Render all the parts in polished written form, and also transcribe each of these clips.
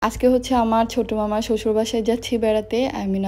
আজকে হচ্ছে আমার ছোট মামার শ্বশুর বাসায় যাচ্ছি বেড়াতে।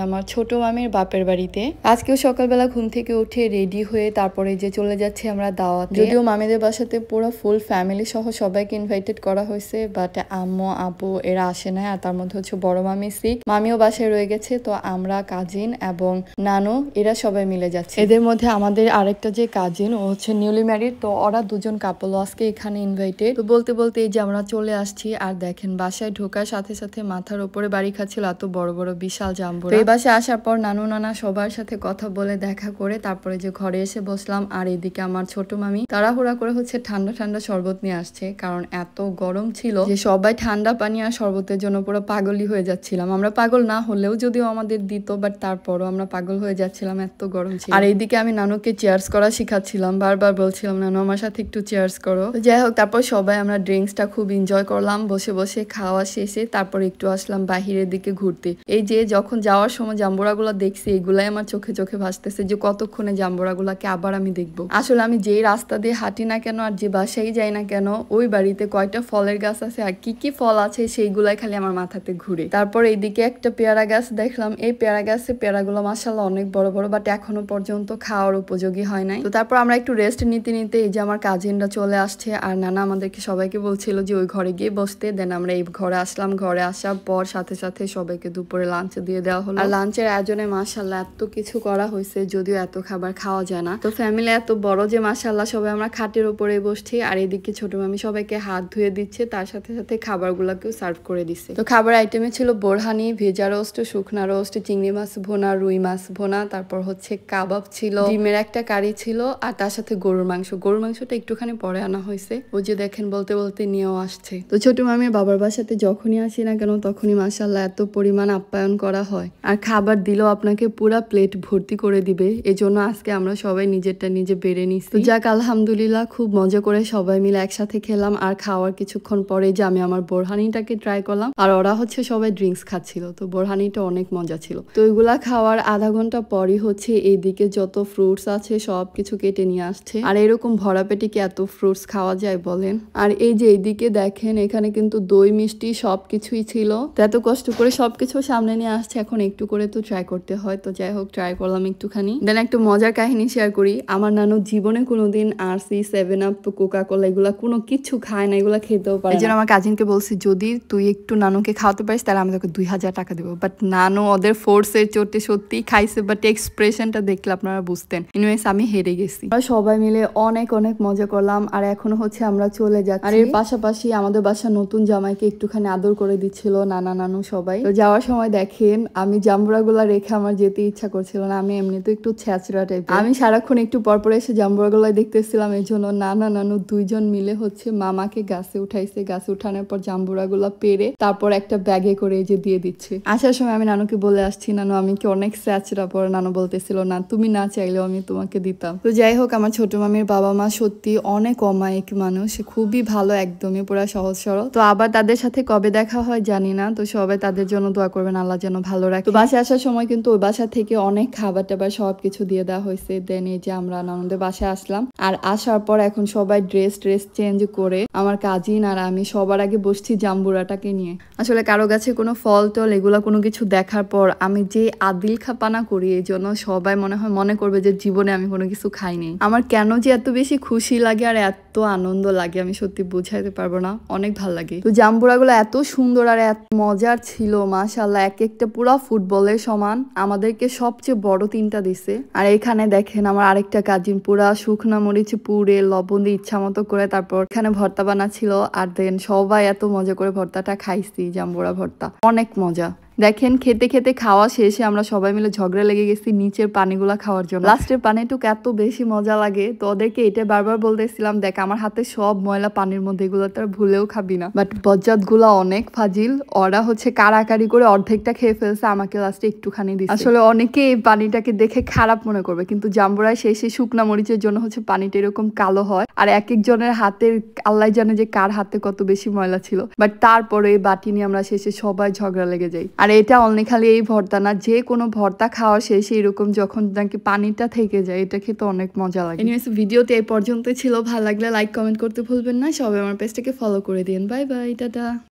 আমার ছোট মামির বাপের বাড়িতে। আজকেও সকালবেলা ঘুম থেকে উঠে রেডি হয়ে তারপরে যে চলে যাচ্ছি আমরা দাওয়াতে। যদিও মামিদের বাসাতে পুরো ফুল ফ্যামিলি সহ সবাইকে ইনভাইটেড করা হয়েছে, বাট আম্মু আব্বু এরা আসে না। আর তার মধ্যে হচ্ছে বড় মামি সিক, মামিও বাসায় রয়ে গেছে। তো আমরা কাজিন এবং নানু এরা সবাই মিলে যাচ্ছে। এদের মধ্যে আমাদের আরেকটা যে কাজিন ও হচ্ছে নিউলি ম্যারিড, তো ওরা দুজন কাপল আজকে এখানে ইনভাইটেড। তো বলতে বলতে এই যে আমরা চলে আসছি। আর দেখেন বাসায় ঢোকার সাথে সাথে মাথার উপরে বাড়ি খাচ্ছিল এত বড় বড় বিশাল জাম্বুরা। এই বাসায় আসার পর নানু নানা সবার সাথে কথা বলে দেখা করে তারপরে যে ঘরে এসে বসলাম। আর এদিকে আমার ছোট মামি তাড়াহুড়া করে হচ্ছে ঠান্ডা ঠান্ডা শরবত নিয়ে আসছে, কারণ এত গরম ছিল যে সবাই ঠান্ডা পানি আর শরবতের জন্য পুরো পাগলই হয়ে যাচ্ছিলাম। আমরা পাগল না হলেও যদিও আমাদের দিত, বাট তারপরও আমরা পাগল হয়ে যাচ্ছিলাম, এত গরম ছিল। আর এইদিকে আমি নানুকে চেয়ার্স করা শিখাচ্ছিলাম, বারবার বলছিলাম নানু আমার সাথে একটু চেয়ার্স করো। যাই হোক, তারপর সবাই আমরা ড্রিঙ্কসটা খুব এনজয় করলাম বসে বসে। খাওয়া শেষে তারপর একটু আসলাম বাহিরের দিকে ঘুরতে। এই যে যখন যাওয়ার সময় জাম্বুরাগুলো দেখছি, এগুলাই আমার চোখে চোখে ভাসতেছে যে কতক্ষণে জাম্বুরাগুলাকে আবার আমি দেখবো। আসলে আমি যেই রাস্তা দিয়ে হাঁটি না কেন আর যে বাসায় যাই না কেন, ওই বাড়িতে কয়টা ফলের গাছ আছে আর কি কি ফল আছে সেইগুলাই খালি আমার মাথাতে ঘুরে। তারপর এইদিকে একটা পেয়ারা গাছ দেখলাম। এই পেয়ারা গাছে পেয়ারাগুলো মাশাআল্লাহ অনেক বড় বড়, বাট এখনো পর্যন্ত খাওয়ার উপযোগী হয় নাই। তো তারপর আমরা একটু রেস্ট নিতে নিতে এই যে আমার কাজিনরা চলে আসছে। আর নানা আমাদেরকে সবাইকে বলছিল যে ওই ঘরে গিয়ে বসতে। দেন আমরা এই ঘরে আসলাম। ঘরে আসার পর সাথে সাথে সবাইকে দুপুরে লাঞ্চ দিয়ে দেওয়া হলো। আর লাঞ্চের আয়োজনে মাশাআল্লাহ এত কিছু করা হয়েছে, যদিও এত খাবার খাওয়া যায় না। তো ফ্যামিলি এত বড় যে মাশাআল্লাহ সবাই আমরা খাটের উপরে বসছি। আর এদিকে ছোট মামি সবাইকে হাত ধুয়ে দিচ্ছে, তার সাথে সাথে খাবারগুলোকেও সার্ভ করে দিচ্ছে। তো খাবার আইটেমে ছিল বোরহানি, ভেজা রোস্ট, শুকনা রোস্ট, চিংড়ি মাছ ভোনা, রুই মাছ ভোনা, তারপর হচ্ছে কাবাব ছিল, ডিমের একটা কারি ছিল, আর তার সাথে গরুর মাংস। গরুর মাংসটা একটুখানি পরে আনা হয়েছে, ওই যে দেখেন বলতে বলতে নিয়েও আসছে। তো ছোট মামির বাবার বাসাতে যখনই আসি না কেন তখনই মাশাআল্লাহ এত পরিমাণ আপ্যায়ন করা হয়। আর খাবার দিলেও আপনাকে পুরা প্লেট ভর্তি করে দিবে। এজন্য আজকে আমরা সবাই নিজেরটা নিজে বেড়ে নিচ্ছি। তো যাক আলহামদুলিল্লাহ, খুব মজা করে সবাই মিলে একসাথে খেলাম। আর খাওয়ার কিছুক্ষণ পরে যে আমি আমার বোরহানিটাকে ট্রাই করলাম, আর ওরা হচ্ছে সবাই ড্রিঙ্কস খাচ্ছিল। তো বোরহানিটা অনেক মজা ছিল। তো ওইগুলা খাওয়ার আধা ঘন্টা পরই হচ্ছে এইদিকে যত ফ্রুটস আছে সবকিছু কেটে নিয়ে আসছে। আর এরকম ভরা পেটে কি এত ফ্রুটস খাওয়া যায় বলেন? আর এই যে এইদিকে দেখেন এখানে কিন্তু দই মিষ্টি সবকিছুই ছিল। তো এত কষ্ট করে সবকিছু সামনে নিয়ে আসছে, এখন একটু করে তো ট্রাই করতে হয়। তো যাই হোক, ট্রাই করলাম একটুখানি। দেন একটু মজার কাহিনী শেয়ার করি। আমার নানু জীবনে কোনোদিন আরসি, 7 আপ, কোকা কোলা এগুলা কোনো কিছু খায় না, এগুলা খেতেও পারে। এই জন্য আমার কাজিনকে বলছি যদি তুই একটু নানুকে খাওয়াতে পারিস তাহলে আমি তোকে 2000 টাকা দেবো। বাট নানু ওদের ফোর্সের চোটে সত্যি খাইছে, বাট এক্সপ্রেশনটা দেখলে আপনারা বুঝতেন। এনিওয়েজ আমি হেরে গেছি। আমরা সবাই মিলে অনেক অনেক মজা করলাম। আর এখনো হচ্ছে আমরা চলে যাচ্ছি। আর এর পাশাপাশি আমাদের বাসা নতুন জামাইকে একটুখানি আদর করে দিচ্ছিল নানা নানু সবাই। তো যাওয়ার সময় দেখেন আমি জাম্বুরাগুলা রেখে আমার যেতে ইচ্ছা করছিল না। আমি এমনিতে একটু ছ্যাচরা টাইপের, আমি সারাক্ষণ একটু পরপর এসে জাম্বুরাগুলা দেখতেছিলাম। এই জন্য নানা নানু দুইজন মিলে হচ্ছে মামাকে গাছে উঠাইছে। গাছে উঠানোর পর জাম্বুরাগুলা পেরে তারপর একটা ব্যাগে করে এই যে দিয়ে দিচ্ছে। আসার সময় আমি নানুকে বলে আসছি নানু আমি কি অনেক ছ্যাচরা। পরে নানু বলতেছিল না তুমি না চাইলেও আমি তোমাকে দিতাম। তো যাই হোক, আমার ছোট মামির বাবা মা সত্যি অনেক অমায়িক মানুষ, খুবই ভালো, একদমই পুরা সহজ সরল। তো আবার তাদের সাথে কবে দেখা হয় জানি না। তো সবাই তাদের জন্য দোয়া করবেন, আল্লাহ যেন ভালো রাখে। তো বাসায় আসার সময় কিন্তু ওই বাসা থেকে অনেক খাবার টাবার সবকিছু দিয়ে দেওয়া হয়েছে। দেন এই যে আমরা নানুদের বাসায় আসলাম। আর আসার পর এখন সবাই ড্রেস চেঞ্জ করে আমার কাজিন আর আমি সবার আগে বসছি জাম্বুরাটাকে নিয়ে। আসলে কারো গাছে কোনো ফল টল এগুলা কোনো কিছু দেখার পর আমি যে আদিল খাপানা করি, এই জন্য সবাই মনে করবে যে জীবনে আমি কোনো কিছু খাইনি। আমার কেন যে এত বেশি খুশি লাগে আর এত আনন্দ লাগে আমি সত্যি বুঝাইতে পারবো না, অনেক ভালো লাগে। তো জাম্বুরাগুলো এত সুন্দর আর এত মজার ছিল মাশাআল্লাহ, এক একটা পুরা ফুটবলের সমান। আমাদেরকে সবচেয়ে বড় 3টা দিছে। আর এখানে দেখেন আমার আরেকটা কাজিন পুরা শুকনা মরিচ পুড়ে লবণ দিয়ে ইচ্ছা মতো করে তারপর এখানে ভর্তা বানাচ্ছিল। আর দেন সবাই এত মজা করে ভর্তাটা খাইছি, জাম্বুরা ভর্তা অনেক মজা। দেখেন খেতে খেতে খাওয়া শেষে আমরা সবাই মিলে ঝগড়া লেগে গেছি নিচের পানিগুলা খাওয়ার জন্য। লাস্টের পানিটুকু এত বেশি মজা লাগে। তো ওদেরকে এটা বারবার বলতেছিলাম দেখ আমার হাতে সব ময়লা পানির মধ্যে, এগুলো তো আর ভুলেও খাবি না। বাট বজ্জাত গুলা অনেক ফাজিল, ওরা হচ্ছে কারাকারি করে অর্ধেকটা খেয়ে ফেলছে, আমাকে লাস্টে একটুখানি দিচ্ছে। আসলে অনেকে এই পানিটাকে দেখে খারাপ মনে করবে, কিন্তু জাম্বুরায় শেষে শুকনা মরিচের জন্য হচ্ছে পানিটা এরকম কালো হয়। আর এক একজনের হাতের আল্লাহ জানে যে কার হাতে কত বেশি ময়লা ছিল। বাট তারপরে এই বাটি নিয়ে আমরা শেষে সবাই ঝগড়া লেগে যাই। আর এটা অনলি খালি এই ভর্তা না, যে কোনো ভর্তা খাওয়া শেষে এরকম যখন নাকি পানিটা থেকে যায় এটা খেতে অনেক মজা লাগে। এনিওয়েজ ভিডিওতে এই পর্যন্তই ছিল। ভালো লাগলে লাইক কমেন্ট করতে ভুলবেন না। সবাই আমার পেজটাকে ফলো করে দিন। Bye bye, tata.